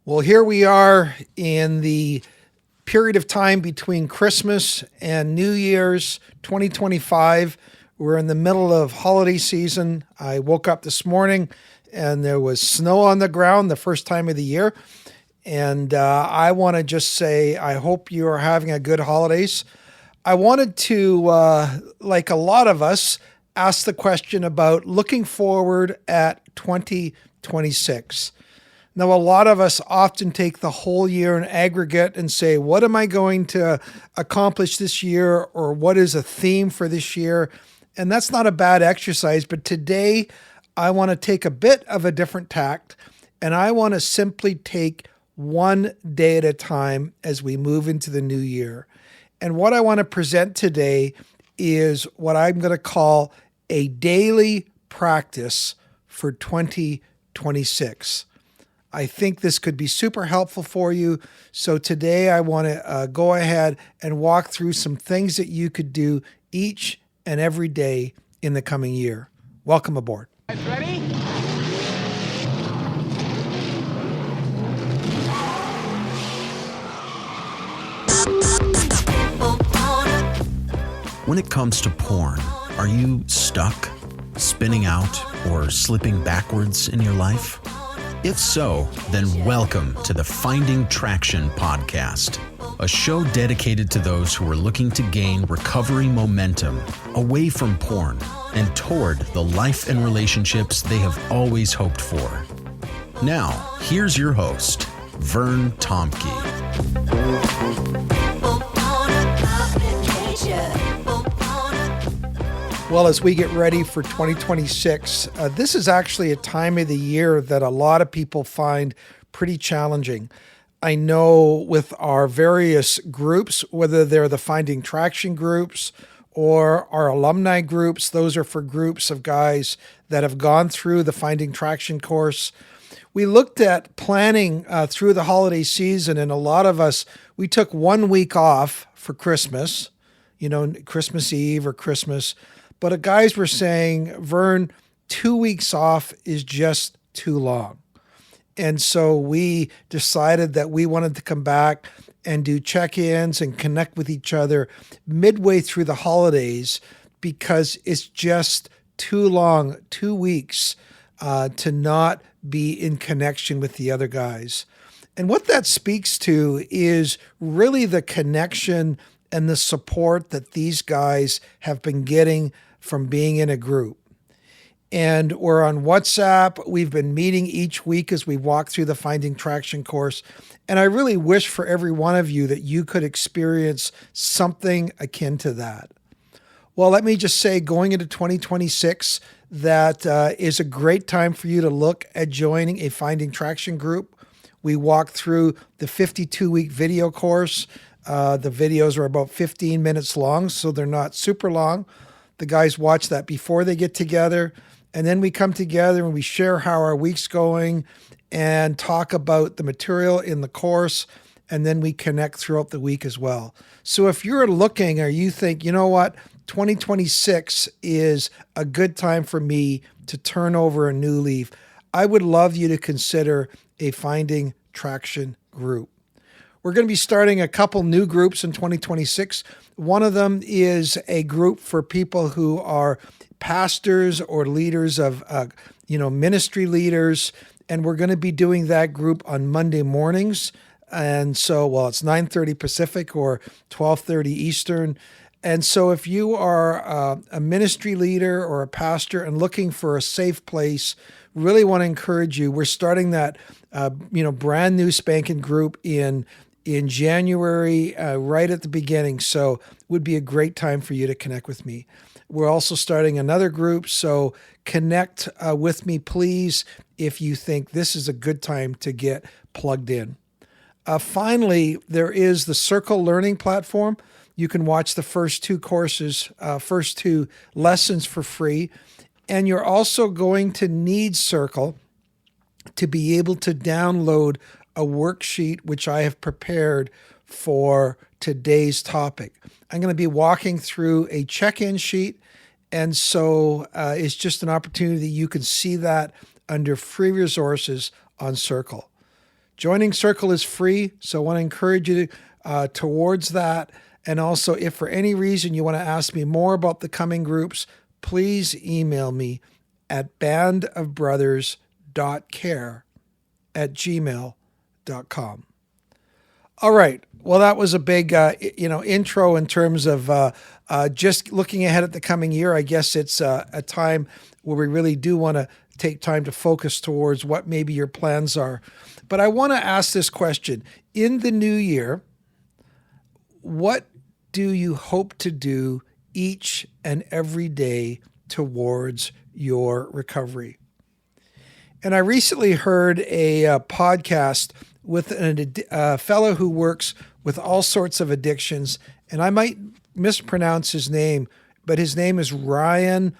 Well, here we are in the period of time between Christmas and New Year's 2025. We're in the middle of holiday season. I woke up this morning and there was snow on the ground the first time of the year. And I want to just say, I hope you are having a good holidays. I wanted to, like a lot of us, ask the question about looking forward at 2026. Now, a lot of us often take the whole year in aggregate and say, what am I going to accomplish this year, or what is a theme for this year? And that's not a bad exercise, but today I want to take a bit of a different tact, and I want to simply take one day at a time as we move into the new year. And what I want to present today is what I'm going to call a daily practice for 2026. I think this could be super helpful for you. So today I want to go ahead and walk through some things that you could do each and every day in the coming year. Welcome aboard. Guys ready? When it comes to porn, are you stuck, spinning out, or slipping backwards in your life? If so, then welcome to the Finding Traction podcast, a show dedicated to those who are looking to gain recovery momentum away from porn and toward the life and relationships they have always hoped for. Now, here's your host, Vern Tomke. Well, as we get ready for 2026, this is actually a time of the year that a lot of people find pretty challenging. I know with our various groups, whether they're the Finding Traction groups or our alumni groups, those are for groups of guys that have gone through the Finding Traction course. We looked at planning through the holiday season, and a lot of us, we took 1 week off for Christmas, Christmas Eve or Christmas. But guys were saying, Vern, 2 weeks off is just too long. And so we decided that we wanted to come back and do check-ins and connect with each other midway through the holidays, because it's just too long, 2 weeks, to not be in connection with the other guys. And what that speaks to is really the connection and the support that these guys have been getting from being in a group. And we're on WhatsApp. We've been meeting each week as we walk through the Finding Traction course. And I really wish for every one of you that you could experience something akin to that. Well, let me just say, going into 2026, that is a great time for you to look at joining a Finding Traction group. We walk through the 52-week video course. The videos are about 15 minutes long, so they're not super long. The guys watch that before they get together, and then we come together and we share how our week's going and talk about the material in the course, and then we connect throughout the week as well. So if you're looking or you think, you know what, 2026 is a good time for me to turn over a new leaf, I would love you to consider a Finding Traction group. We're going to be starting a couple new groups in 2026. One of them is a group for people who are pastors or leaders of, ministry leaders. And we're going to be doing that group on Monday mornings. And so, it's 9:30 Pacific or 12:30 Eastern. And so if you are a ministry leader or a pastor and looking for a safe place, really want to encourage you. We're starting that, brand new spanking group in January, right at the beginning. So it would be a great time for you to connect with me. We're also starting another group. So connect with me, please, if you think this is a good time to get plugged in. Finally, there is the Circle Learning platform. You can watch the first two courses, first two lessons for free. And you're also going to need Circle to be able to download a worksheet which I have prepared for today's topic. I'm going to be walking through a check-in sheet, and so it's just an opportunity. You can see that under free resources on Circle. Joining Circle is free, so I want to encourage you towards that. And also, if for any reason you want to ask me more about the coming groups, please email me at bandofbrothers.care@gmail.com. All right. Well, that was a big, intro in terms of just looking ahead at the coming year. I guess it's a time where we really do want to take time to focus towards what maybe your plans are. But I want to ask this question. In the new year, what do you hope to do each and every day towards your recovery? And I recently heard a podcast with a fellow who works with all sorts of addictions, and I might mispronounce his name, but his name is Ryan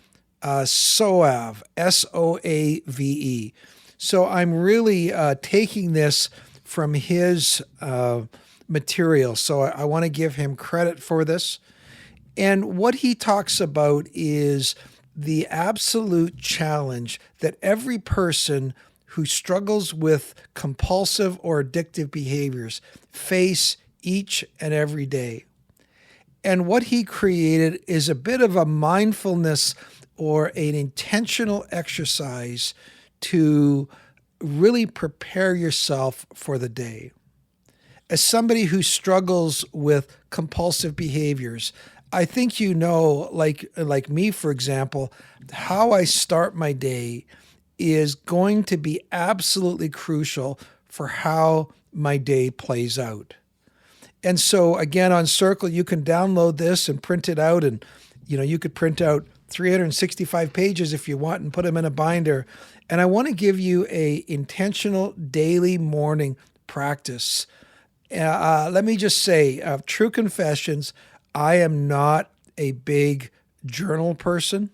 Soave, Soave. So I'm really taking this from his material. So I want to give him credit for this. And what he talks about is the absolute challenge that every person who struggles with compulsive or addictive behaviors face each and every day. And what he created is a bit of a mindfulness or an intentional exercise to really prepare yourself for the day. As somebody who struggles with compulsive behaviors, I think like me, for example, how I start my day is going to be absolutely crucial for how my day plays out. And so again, on Circle, you can download this and print it out, and you could print out 365 pages if you want and put them in a binder. And I want to give you a intentional daily morning practice. Let me just say, true confessions, I am not a big journal person.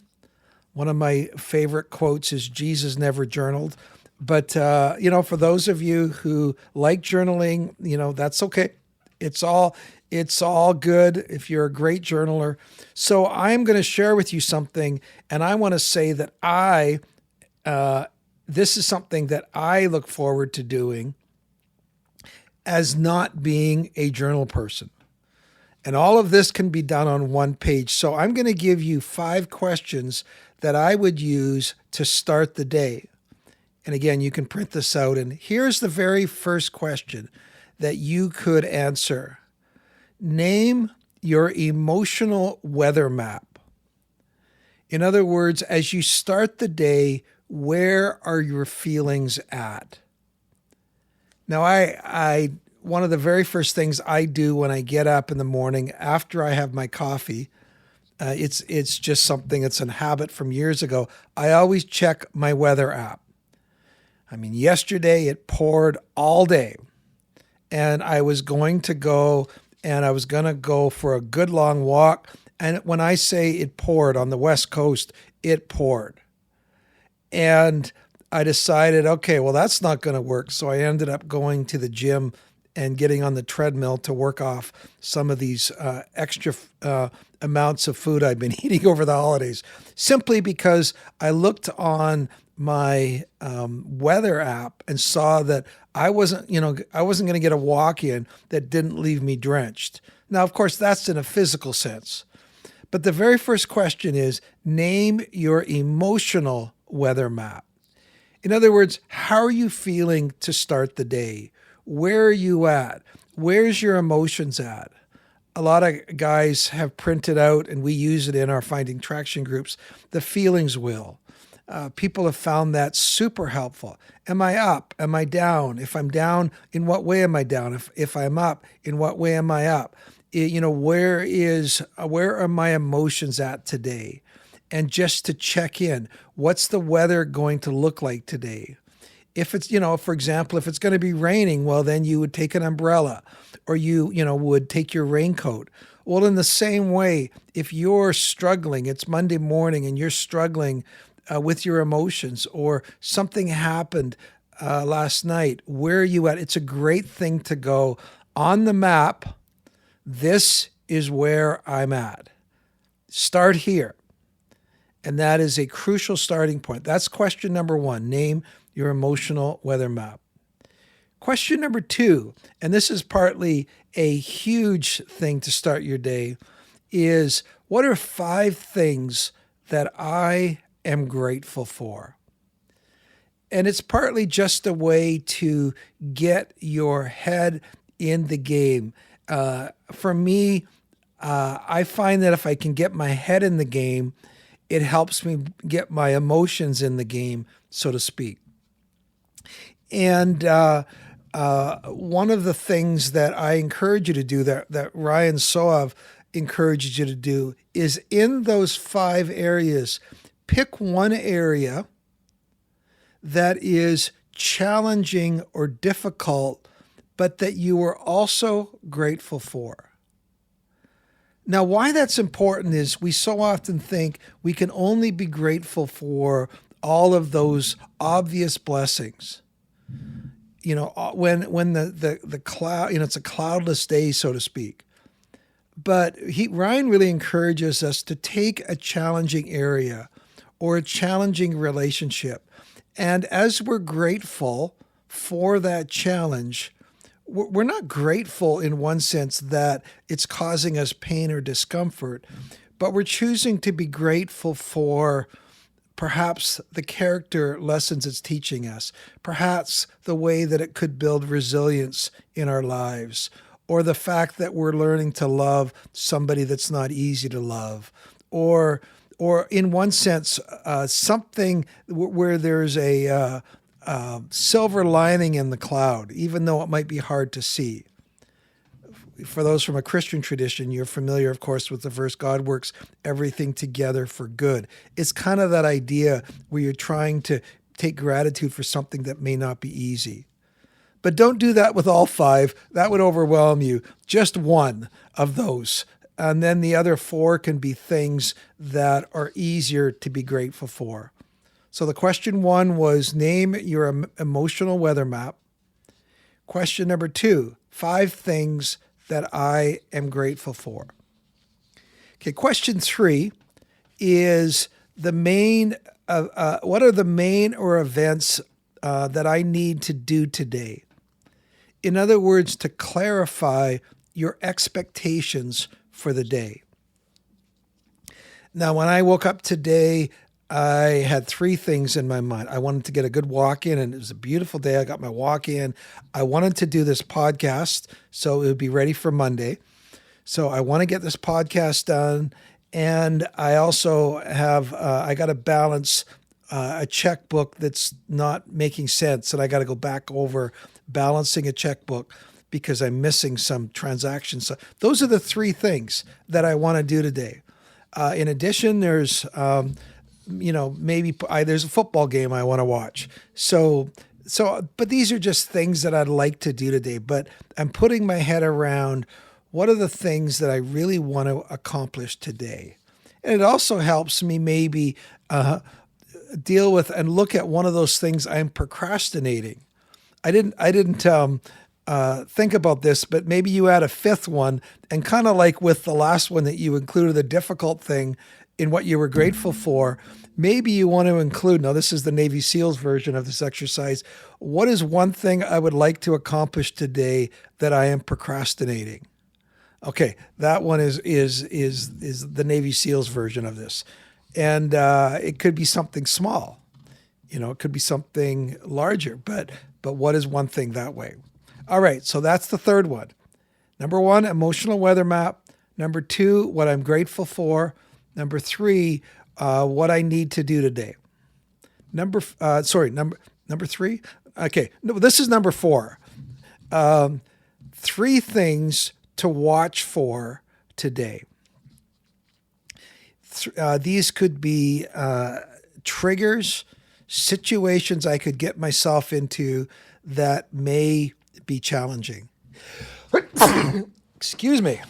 One of my favorite quotes is Jesus never journaled. But, for those of you who like journaling, that's okay. It's all good if you're a great journaler. So I'm going to share with you something, and I want to say that this is something that I look forward to doing as not being a journal person. And all of this can be done on one page. So I'm going to give you 5 questions that I would use to start the day. And again, you can print this out. And here's the very first question that you could answer. Name your emotional weather map. In other words, as you start the day, where are your feelings at? Now, one of the very first things I do when I get up in the morning after I have my coffee, it's just something, it's a habit from years ago. I always check my weather app. I mean, yesterday it poured all day, and I was going to go for a good long walk. And when I say it poured on the West Coast, it poured. And I decided, okay, well, that's not going to work. So I ended up going to the gym and getting on the treadmill to work off some of these extra amounts of food I've been eating over the holidays, simply because I looked on my weather app and saw that I wasn't going to get a walk in that didn't leave me drenched. Now, of course, that's in a physical sense. But the very first question is, name your emotional weather map. In other words, how are you feeling to start the day? Where are you at? Where's your emotions at? A lot of guys have printed out, and we use it in our Finding Traction groups, the feelings wheel. People have found that super helpful. Am I up? Am I down? If I'm down, in what way am I down? If I'm up, in what way am I up? Where are my emotions at today? And just to check in, what's the weather going to look like today? If it's, for example, if it's going to be raining, well, then you would take an umbrella, or you would take your raincoat. Well, in the same way, if you're struggling, it's Monday morning and you're struggling with your emotions, or something happened last night, where are you at? It's a great thing to go on the map. This is where I'm at. Start here. And that is a crucial starting point. That's question number 1. Name your emotional weather map. Question number 2, and this is partly a huge thing to start your day, is what are 5 things that I am grateful for? And it's partly just a way to get your head in the game. For me, I find that if I can get my head in the game, it helps me get my emotions in the game, so to speak. And one of the things that I encourage you to do, that Ryan Soav encourages you to do, is in those 5 areas, pick one area that is challenging or difficult, but that you are also grateful for. Now, why that's important is we so often think we can only be grateful for all of those obvious blessings. You know, when the cloud, it's a cloudless day, so to speak. But Ryan really encourages us to take a challenging area or a challenging relationship. And as we're grateful for that challenge, we're not grateful in one sense that it's causing us pain or discomfort, but we're choosing to be grateful for perhaps the character lessons it's teaching us, perhaps the way that it could build resilience in our lives, or the fact that we're learning to love somebody that's not easy to love, or in one sense, something where there's a silver lining in the cloud, even though it might be hard to see. For those from a Christian tradition, you're familiar, of course, with the verse, God works everything together for good. It's kind of that idea where you're trying to take gratitude for something that may not be easy. But don't do that with all 5. That would overwhelm you. Just one of those. And then the other 4 can be things that are easier to be grateful for. So the question 1 was, name your emotional weather map. Question number 2, 5 things that I am grateful for. Okay, question 3 is what are the main or events that I need to do today? In other words, to clarify your expectations for the day. Now, when I woke up today, I had 3 things in my mind. I wanted to get a good walk in, and it was a beautiful day. I got my walk in. I wanted to do this podcast so it would be ready for Monday. So I want to get this podcast done. And I also have, I got to balance a checkbook that's not making sense. And I got to go back over balancing a checkbook because I'm missing some transactions. So those are the 3 things that I want to do today. In addition, there's, maybe there's a football game I want to watch. But these are just things that I'd like to do today. But I'm putting my head around what are the things that I really want to accomplish today. And it also helps me maybe deal with and look at one of those things I'm procrastinating. I didn't think about this, but maybe you add a 5th one, and kind of like with the last one that you included a difficult thing in what you were grateful for, maybe you want to include, now this is the Navy SEALs version of this exercise, what is one thing I would like to accomplish today that I am procrastinating? Okay, that one is the Navy SEALs version of this. And it could be something small. It could be something larger, but what is one thing that way? All right, so that's the 3rd one. Number 1, emotional weather map. Number 2, what I'm grateful for. Number 3, what I need to do today. Number 3? Okay, no, this is number 4. 3 things to watch for today. These could be triggers, situations I could get myself into that may be challenging. Excuse me.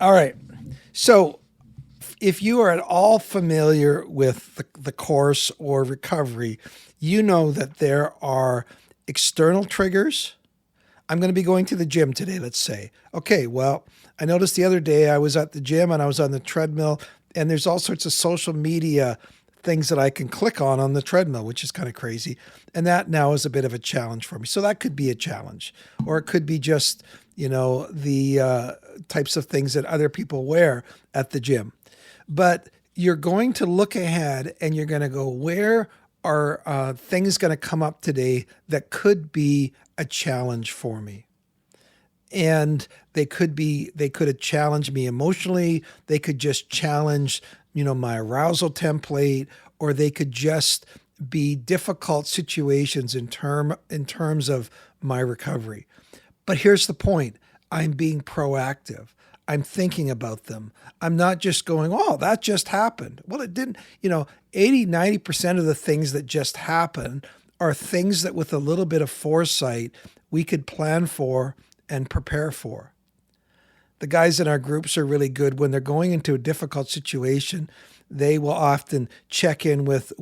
All right. So if you are at all familiar with the course or recovery, you know that there are external triggers. I'm going to be going to the gym today, let's say. Okay, well, I noticed the other day I was at the gym and I was on the treadmill, and there's all sorts of social media things that I can click on the treadmill, which is kind of crazy. And that now is a bit of a challenge for me. So that could be a challenge, or it could be just, the types of things that other people wear at the gym. But you're going to look ahead and you're going to go, where are things going to come up today that could be a challenge for me? And they could have challenged me emotionally. They could just challenge, my arousal template, or they could just be difficult situations in terms of my recovery. But here's the point. I'm being proactive. I'm thinking about them. I'm not just going, oh, that just happened. Well, it didn't. 80, 90% of the things that just happen are things that with a little bit of foresight, we could plan for and prepare for. The guys in our groups are really good when they're going into a difficult situation. They will often check in with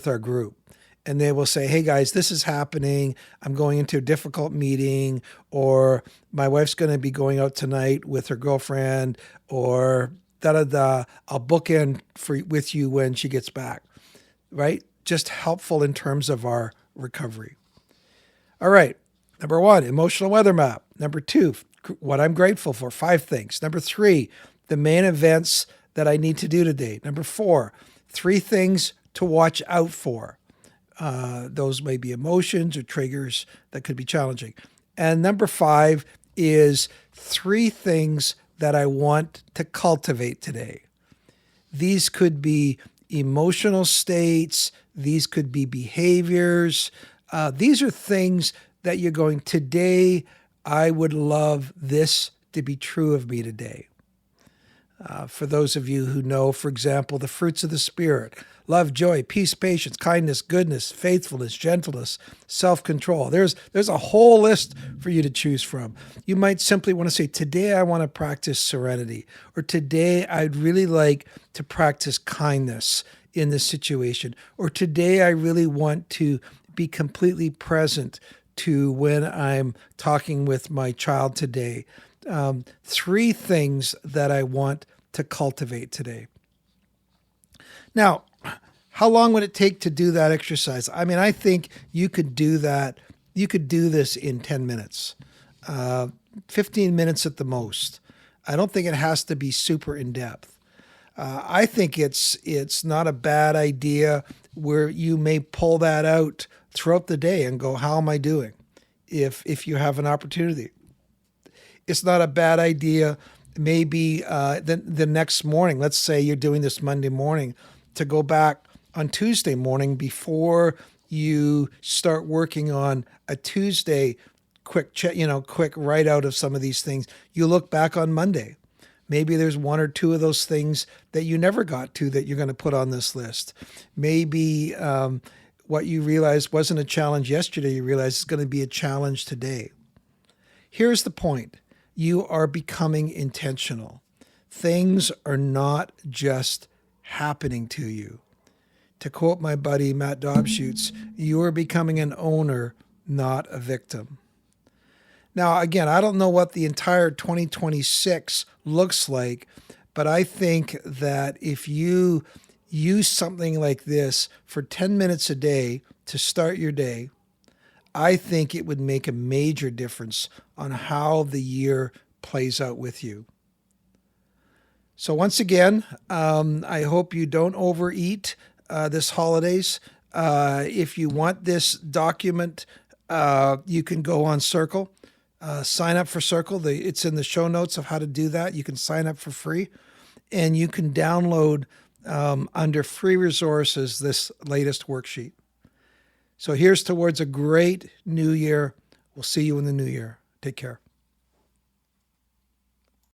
our group, and they will say, hey guys, this is happening. I'm going into a difficult meeting, or my wife's going to be going out tonight with her girlfriend, or da-da-da. I'll book in with you when she gets back, right? Just helpful in terms of our recovery. All right. Number 1, emotional weather map. Number 2, what I'm grateful for, 5 things. Number 3, the main events that I need to do today. Number 4, 3 things to watch out for. Those may be emotions or triggers that could be challenging. And number 5 is 3 things that I want to cultivate today. These could be emotional states. These could be behaviors. These are things that you're going, today, I would love this to be true of me today. For those of you who know, for example, the fruits of the Spirit, love, joy, peace, patience, kindness, goodness, faithfulness, gentleness, self-control. There's a whole list for you to choose from. You might simply want to say, today I want to practice serenity, or today I'd really like to practice kindness in this situation, or today I really want to be completely present to when I'm talking with my child today. 3 things that I want to cultivate today. Now, how long would it take to do that exercise? I mean, I think you could do that. You could do this in 10 minutes, 15 minutes at the most. I don't think it has to be super in depth. I think it's not a bad idea where you may pull that out throughout the day and go, how am I doing? If you have an opportunity. It's not a bad idea, maybe the next morning, let's say you're doing this Monday morning, to go back on Tuesday morning before you start working on a Tuesday quick write out of some of these things. You look back on Monday. Maybe there's 1 or 2 of those things that you never got to that you're going to put on this list. Maybe what you realized wasn't a challenge yesterday, you realize it's going to be a challenge today. Here's the point. You are becoming intentional. Things are not just happening to you. To quote my buddy Matt Dobschutz, you are becoming an owner, not a victim. Now, again, I don't know what the entire 2026 looks like, but I think that if you use something like this for 10 minutes a day to start your day, I think it would make a major difference on how the year plays out with you. So once again, I hope you don't overeat this holidays. If you want this document, you can go on Circle. Sign up for Circle. It's in the show notes of how to do that. You can sign up for free, and you can download under free resources this latest worksheet. So here's towards a great new year. We'll see you in the new year. Take care.